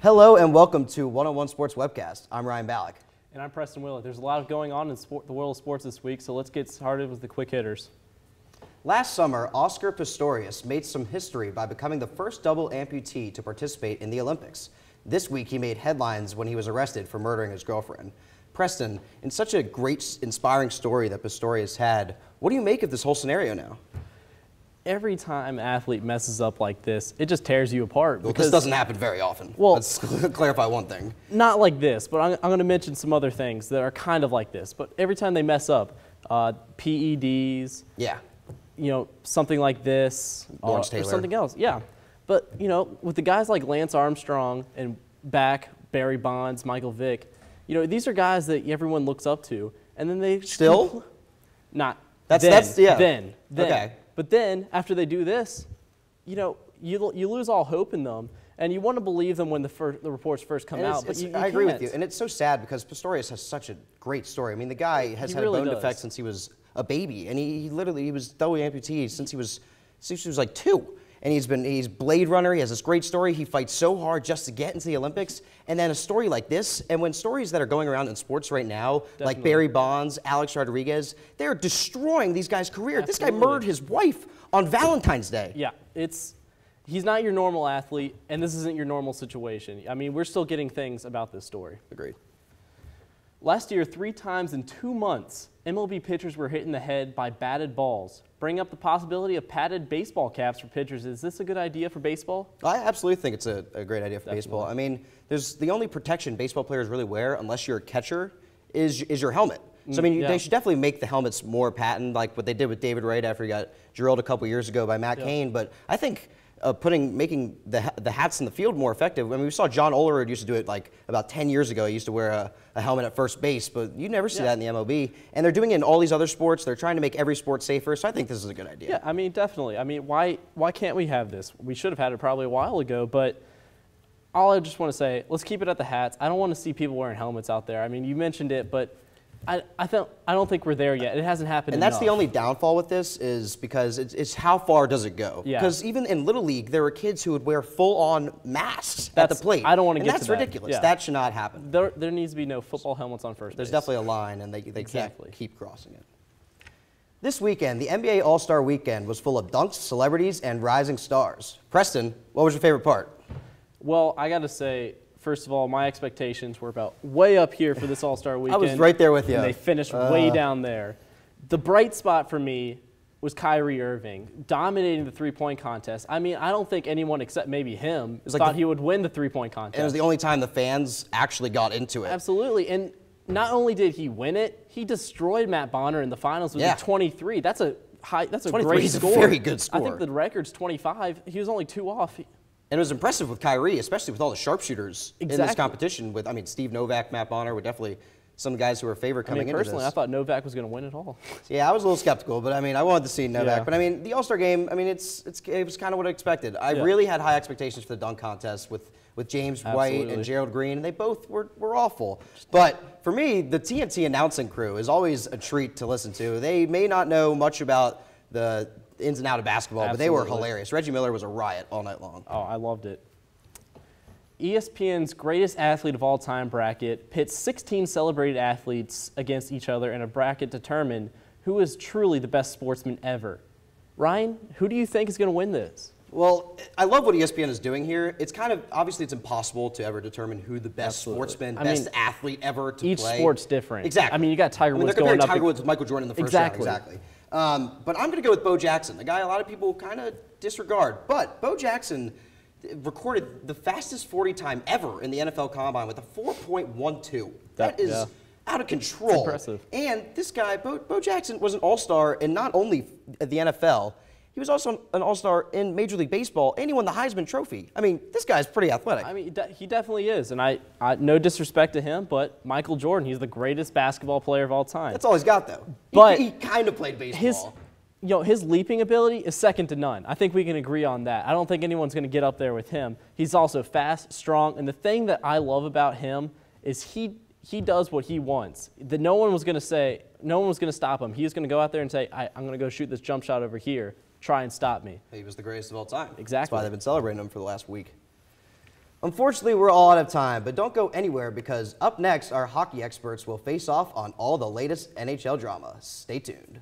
Hello and welcome to 101 Sports Webcast. I'm Ryan Balick. And I'm Preston Willett. There's a lot going on in the world of sports this week, so let's get started with the quick hitters. Last summer, Oscar Pistorious made some history by becoming the first double amputee to participate in the Olympics. This week, he made headlines when he was arrested for murdering his girlfriend. Preston, in such a great, inspiring story that Pistorious had, what do you make of this whole scenario now? Every time an athlete messes up like this, it just tears you apart. Well, this doesn't happen very often. Well, let's clarify one thing. Not like this, but I'm going to mention some other things that are kind of like this. But every time they mess up, PEDs, yeah, something like this, or something else, yeah. But with the guys like Lance Armstrong and Barry Bonds, Michael Vick, these are guys that everyone looks up to, and then they still not. Then. Okay. But then, after they do this, you lose all hope in them, and you want to believe them when the reports first come out. But I agree with you, and it's so sad because Pistorious has such a great story. I mean, the guy has had a bone defect since he was a baby, and he was double amputee since he was like 2. And he's Blade Runner. He has this great story. He fights so hard just to get into the Olympics. And then a story like this, and when stories that are going around in sports right now, like Barry Bonds, Alex Rodriguez, they're destroying these guys' career. Absolutely. This guy murdered his wife on Valentine's Day. Yeah, he's not your normal athlete, and this isn't your normal situation. I mean, we're still getting things about this story. Agreed. Last year, 3 times in 2 months, MLB pitchers were hit in the head by batted balls. Bring up the possibility of padded baseball caps for pitchers. Is this a good idea for baseball? I absolutely think it's a great idea for baseball. I mean, there's the only protection baseball players really wear, unless you're a catcher, is your helmet. So, I mean, they should definitely make the helmets more patent, like what they did with David Wright after he got drilled a couple years ago by Matt Cain. But I think making the hats in the field more effective. I mean, we saw John Olerud used to do it like about 10 years ago. He used to wear a helmet at first base, but you never see that in the MLB. And they're doing it in all these other sports. They're trying to make every sport safer, so I think this is a good idea. Yeah, I mean, definitely. I mean, why can't we have this? We should have had it probably a while ago, but all I just want to say, let's keep it at the hats. I don't want to see people wearing helmets out there. I mean, you mentioned it, but I don't think we're there yet. It hasn't happened enough. And that's the only downfall with this is because it's how far does it go? Yeah. Because even in Little League, there were kids who would wear full-on masks at the plate. I don't want to get to that. And that's ridiculous. Yeah. That should not happen. There needs to be no football helmets on first base. There's definitely a line, and they can't keep crossing it. This weekend, the NBA All-Star Weekend was full of dunks, celebrities, and rising stars. Preston, what was your favorite part? Well, I got to say, first of all, my expectations were about way up here for this All-Star Weekend. I was right there with you. And they finished way down there. The bright spot for me was Kyrie Irving dominating the three-point contest. I mean, I don't think anyone except maybe him thought he would win the three-point contest. And it was the only time the fans actually got into it. Absolutely. And not only did he win it, he destroyed Matt Bonner in the finals with a 23. That's a great score. A very good score. I think the record's 25. He was only 2 off. And it was impressive with Kyrie, especially with all the sharpshooters in this competition. I mean, Steve Novak, Matt Bonner were definitely some guys who were favored coming into this. Personally, I thought Novak was going to win it all. Yeah, I was a little skeptical, but I mean, I wanted to see Novak. Yeah. But I mean, the All-Star game, I mean, it was kind of what I expected. I really had high expectations for the dunk contest with James White and Gerald Green, and they both were awful. But for me, the TNT announcing crew is always a treat to listen to. They may not know much about the ins and outs of basketball, but they were hilarious. Reggie Miller was a riot all night long. Oh, I loved it. ESPN's greatest athlete of all time bracket pits 16 celebrated athletes against each other in a bracket to determine who is truly the best sportsman ever. Ryan, who do you think is going to win this? Well, I love what ESPN is doing here. It's kind of, obviously it's impossible to ever determine who the best sportsman, best athlete ever to play. Each sport's different. Exactly. I mean, you got Tiger Woods going up. Tiger Woods with Michael Jordan in the first round. Exactly. But I'm going to go with Bo Jackson, a guy a lot of people kind of disregard. But Bo Jackson recorded the fastest 40 time ever in the NFL Combine with a 4.12. That is out of control. That's impressive. And this guy, Bo Jackson, was an all-star in not only the NFL, he was also an all-star in Major League Baseball, and he won the Heisman Trophy. I mean, this guy's pretty athletic. I mean, he definitely is, and I no disrespect to him, but Michael Jordan, he's the greatest basketball player of all time. That's all he's got, though. But he kind of played baseball. His leaping ability is second to none. I think we can agree on that. I don't think anyone's going to get up there with him. He's also fast, strong, and the thing that I love about him is he does what he wants. No one was going to stop him. He was going to go out there and say, I'm going to go shoot this jump shot over here. Try and stop me. He was the greatest of all time. Exactly. That's why they've been celebrating him for the last week. Unfortunately, we're all out of time, but don't go anywhere because up next, our hockey experts will face off on all the latest NHL drama. Stay tuned.